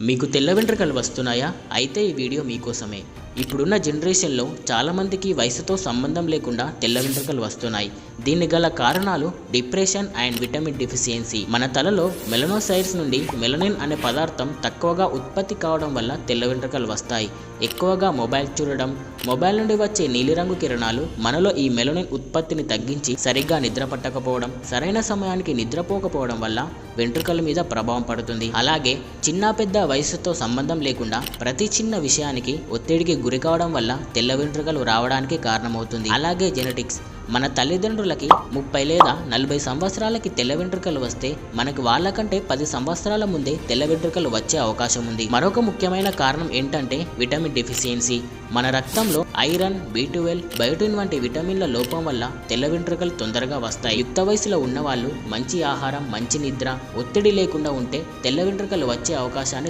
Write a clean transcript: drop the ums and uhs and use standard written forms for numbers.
మీకు తెల్ల వెంట్రుకలు వస్తున్నాయా? అయితే ఈ వీడియో మీకోసమే. ఇప్పుడున్న జనరేషన్లో చాలామందికి వయసుతో సంబంధం లేకుండా తెల్ల వెంట్రుకలు వస్తున్నాయి. దీనికి గల కారణాలు డిప్రెషన్ అండ్ విటమిన్ డెఫిషియన్సీ. మన తలలో మెలనోసైట్స్ నుండి మెలనిన్ అనే పదార్థం తక్కువగా ఉత్పత్తి కావడం వల్ల తెల్ల వెంట్రుకలు వస్తాయి. ఎక్కువగా మొబైల్ చూడడం, మొబైల్ నుండి వచ్చే నీలిరంగు కిరణాలు మనలో ఈ మెలనిన్ ఉత్పత్తిని తగ్గించి సరిగ్గా నిద్ర పట్టకపోవడం, సరైన సమయానికి నిద్రపోకపోవడం వల్ల వెంట్రుకల మీద ప్రభావం పడుతుంది. అలాగే చిన్న పెద్ద వయసుతో సంబంధం లేకుండా ప్రతి చిన్న విషయానికి ఒత్తిడికి గురి కావడం వల్ల తెల్ల వెంట్రుకలు రావడానికి కారణమవుతుంది. అలాగే జెనెటిక్స్. మన తల్లిదండ్రులకి 30 లేదా 40 సంవత్సరాలకి తెల్ల వెంట్రుకలు వస్తే మనకు వాళ్ళకంటే 10 సంవత్సరాల ముందే తెల్ల వెంట్రుకలు వచ్చే అవకాశం ఉంది. మరొక ముఖ్యమైన కారణం ఏంటంటే విటమిన్ డెఫిషియన్సీ. మన రక్తంలో ఐరన్, B12, బయోటిన్ వంటి విటమిన్ల లోపం వల్ల తెల్ల వెంట్రుకలు తొందరగా వస్తాయి. యుక్త వయసులో ఉన్నవాళ్ళు మంచి ఆహారం, మంచి నిద్ర, ఒత్తిడి లేకుండా ఉంటే తెల్ల వెంట్రుకలు వచ్చే అవకాశాన్ని